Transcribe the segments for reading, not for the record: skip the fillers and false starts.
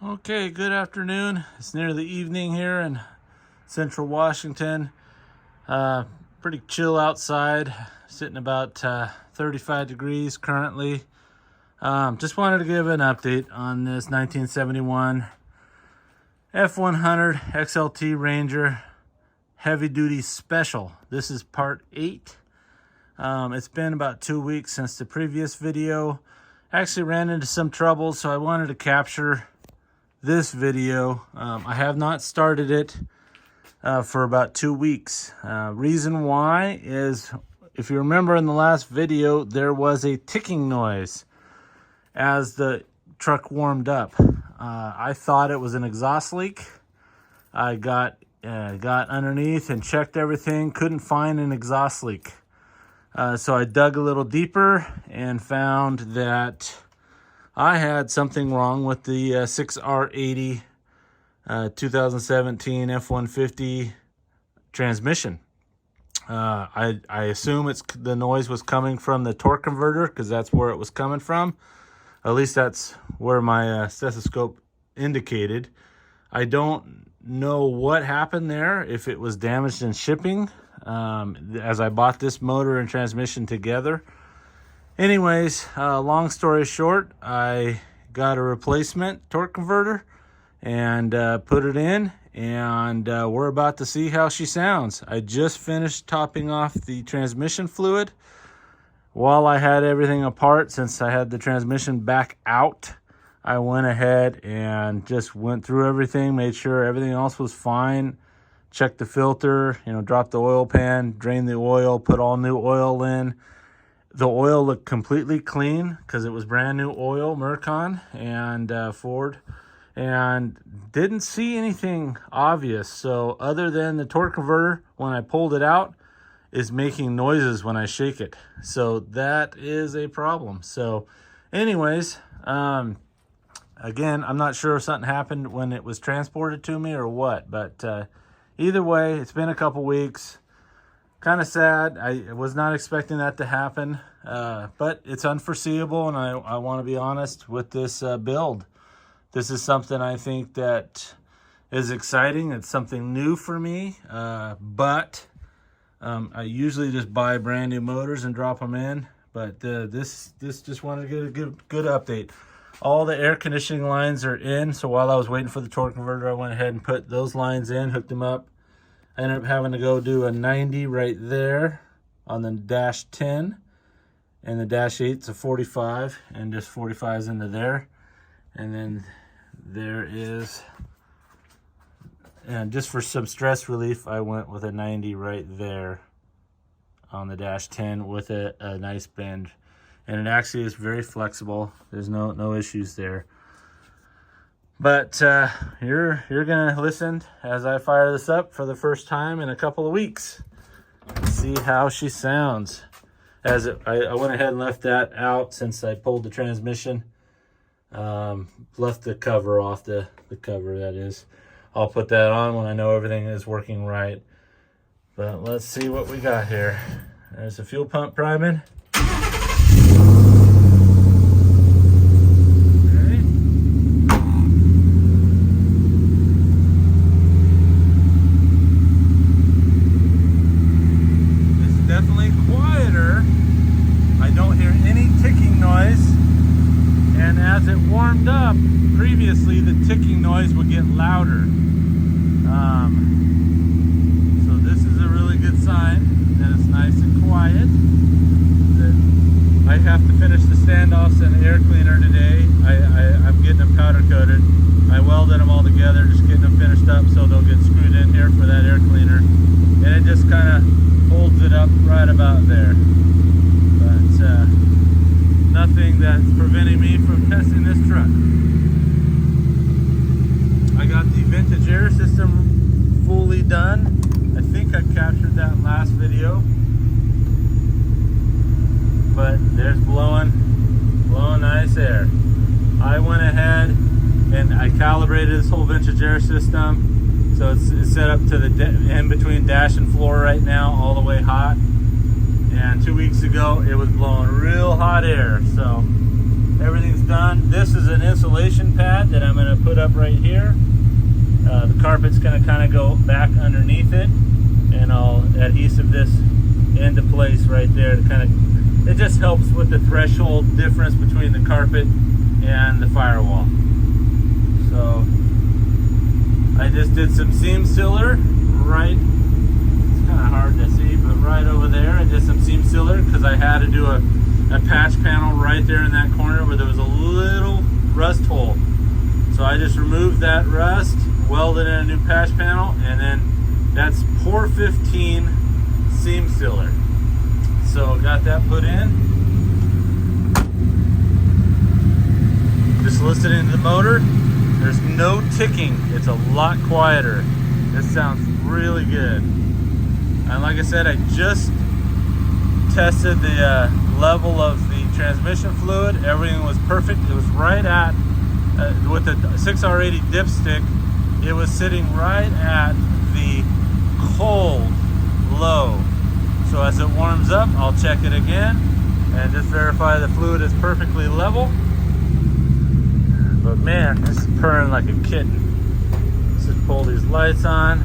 Okay, good afternoon. It's near the evening here in central Washington. Pretty chill outside, sitting about 35 degrees currently. Just wanted to give an update on this 1971 F100 XLT Ranger Heavy Duty Special. This is part 8. It's been about 2 weeks since the previous video. Actually ran into some trouble, so I wanted to capture this video. I have not started it for about 2 weeks. Reason why is, if you remember in the last video, there was a ticking noise as the truck warmed up. I thought it was an exhaust leak. I got underneath and checked everything, couldn't find an exhaust leak. So I dug a little deeper and found that I had something wrong with the 6R80 2017 F150 transmission. I assume the noise was coming from the torque converter, because that's where it was coming from. At least that's where my stethoscope indicated. I don't know what happened there, if it was damaged in shipping, as I bought this motor and transmission together. Anyways, long story short, I got a replacement torque converter and put it in, and we're about to see how she sounds. I just finished topping off the transmission fluid while I had everything apart. Since I had the transmission back out, I went ahead and just went through everything, made sure everything else was fine, checked the filter, dropped the oil pan, drained the oil, put all new oil in. The oil looked completely clean because it was brand new oil, Mercon and Ford, and didn't see anything obvious. So other than the torque converter, when I pulled it out, is making noises when I shake it. So that is a problem. So anyways, again, I'm not sure if something happened when it was transported to me or what, but either way, it's been a couple weeks. Kind of sad. I was not expecting that to happen, but it's unforeseeable, and I want to be honest with this build. This is something I think that is exciting. It's something new for me, but I usually just buy brand new motors and drop them in, but this just wanted to get a good update. All the air conditioning lines are in, so while I was waiting for the torque converter, I went ahead and put those lines in, hooked them up. I ended up having to go do a 90 right there on the dash 10, and the dash 8's a 45, and just 45's into there. And then there is, and just for some stress relief, I went with a 90 right there on the dash 10 with a nice bend. And it actually is very flexible. There's no issues there. But you're gonna listen as I fire this up for the first time in a couple of weeks. See how she sounds. I went ahead and left that out since I pulled the transmission. Left the cover off, the cover that is. I'll put that on when I know everything is working right. But let's see what we got here. There's the fuel pump priming. As it warmed up, previously the ticking noise would get louder. So this is a really good sign that it's nice and quiet. That I have to finish the standoffs and the air cleaner today. I'm getting them powder coated. I welded them all together, just getting them finished up so they'll get screwed in here for that air cleaner. And it just kind of holds it up right about there. But nothing that's preventing me from testing this truck. I got the vintage air system fully done. I think I captured that last video. But there's blowing nice air. I went ahead and I calibrated this whole vintage air system. So it's set up to the in between dash and floor right now, all the way hot. And 2 weeks ago, it was blowing real hot air. So everything's done. This is an insulation pad that I'm going to put up right here. The carpet's going to kind of go back underneath it, and I'll adhesive this into place right there to kind of, it just helps with the threshold difference between the carpet and the firewall. So I just did some seam sealer right, it's kind of hard to see, but right over there I did some seam sealer because I had to do a patch panel right there in that corner where there was a little rust hole. So I just removed that rust, welded in a new patch panel, and then that's pour 15 seam sealer. So got that put in. Just listening to the motor, there's no ticking. It's a lot quieter. This sounds really good. And like I said, I just tested the level of the transmission fluid. Everything was perfect. It was right at, with the 6R80 dipstick, it was sitting right at the cold low. So as it warms up, I'll check it again and just verify the fluid is perfectly level. But man, this is purring like a kitten. Let's just pull these lights on.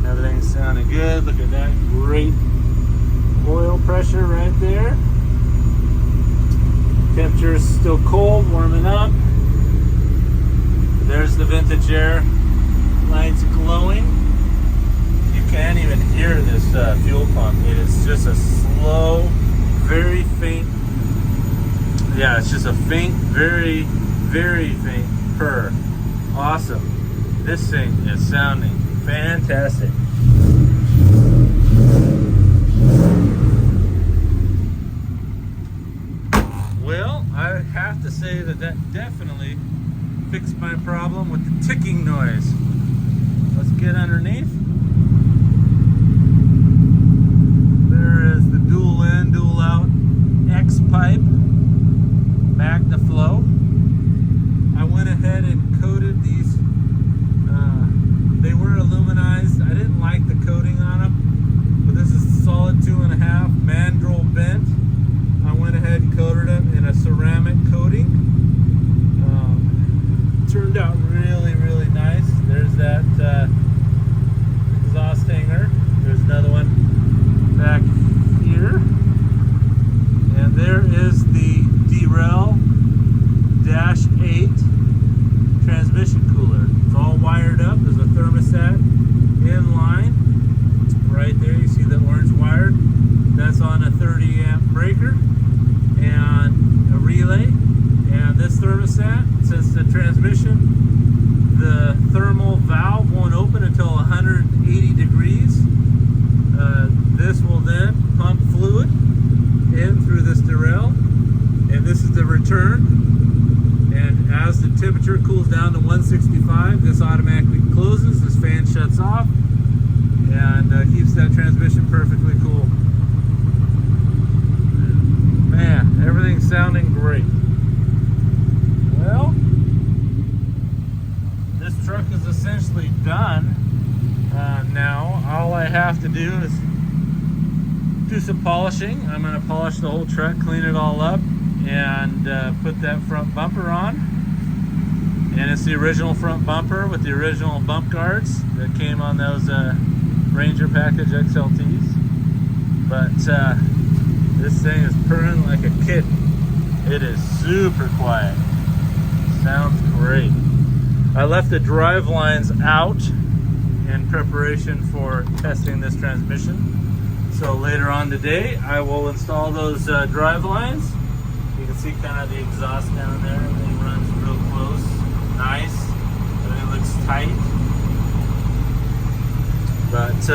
Everything's sounding good. Look at that great oil pressure right there. Temperature is still cold, warming up. There's the vintage air lights glowing. You can't even hear this fuel pump. It is just a slow, very faint. Yeah, it's just a faint, very, very faint purr. Awesome. This thing is sounding fantastic. Well, I have to say that definitely fixed my problem with the ticking noise. Let's get underneath. There is the dual in, dual out X pipe MagnaFlow. I went ahead and coated these. They were aluminized. I didn't like the coating on them, but this is solid 2.5 mandrel bent. I went ahead and coated them in a ceramic coating. Turned out really, really nice. There's that exhaust hanger. There's another one back here. And there is the Derail -8 transmission cooler. It's all wired up. There's a thermostat in line. Right there, you see the orange wire. That's on a 30 amp breaker and a relay. And this thermostat, since the transmission, the thermal valve won't open until 180 degrees. This will then pump fluid in through this derail, and this is the return. And as the temperature cools down to 165, this automatically closes, this fan shuts off, and keeps that transmission perfectly cool. Man, everything's sounding great. Well, this truck is essentially done. Now all I have to do is do some polishing. I'm going to polish the whole truck, clean it all up, and put that front bumper on. And it's the original front bumper with the original bump guards that came on those Ranger package XLTs. But this thing is purring like a kitten. It is super quiet. Sounds great. I left the drive lines out in preparation for testing this transmission. So later on today, I will install those drive lines. You can see kind of the exhaust down there. Everything runs real close. Nice. Everything looks tight. But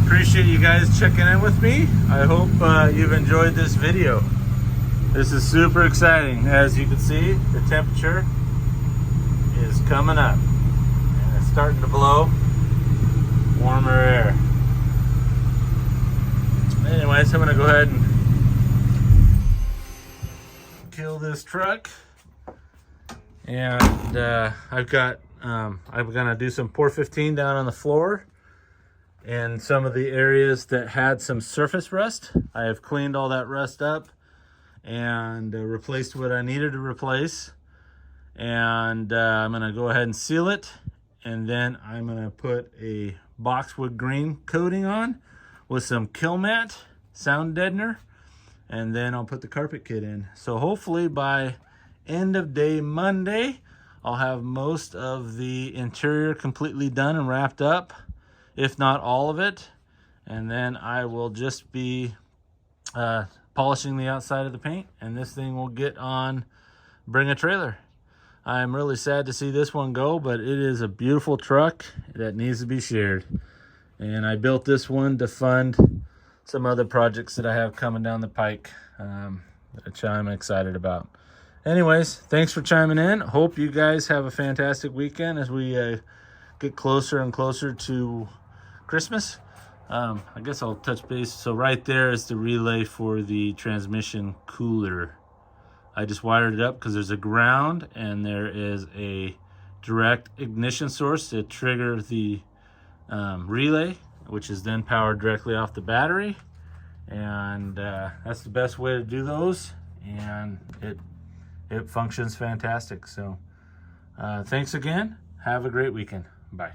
appreciate you guys checking in with me. I hope you've enjoyed this video. This is super exciting. As you can see, the temperature is coming up. And it's starting to blow warmer air. Anyways, I'm gonna go ahead and kill this truck. And I'm gonna do some pour 15 down on the floor and some of the areas that had some surface rust. I have cleaned all that rust up, and replaced what I needed to replace. And I'm gonna go ahead and seal it, and then I'm gonna put a boxwood green coating on with some kill mat sound deadener, and then I'll put the carpet kit in. So hopefully by end of day Monday, I'll have most of the interior completely done and wrapped up, if not all of it. And then I will just be polishing the outside of the paint, and this thing will get on Bring a Trailer. I'm really sad to see this one go, but it is a beautiful truck that needs to be shared. And I built this one to fund some other projects that I have coming down the pike, which I'm excited about. Anyways, thanks for chiming in. Hope you guys have a fantastic weekend as we get closer and closer to Christmas. I guess I'll touch base. So right there is the relay for the transmission cooler. I just wired it up because there's a ground and there is a direct ignition source to trigger the relay, which is then powered directly off the battery. And that's the best way to do those, and it functions fantastic. So thanks again. Have a great weekend. Bye.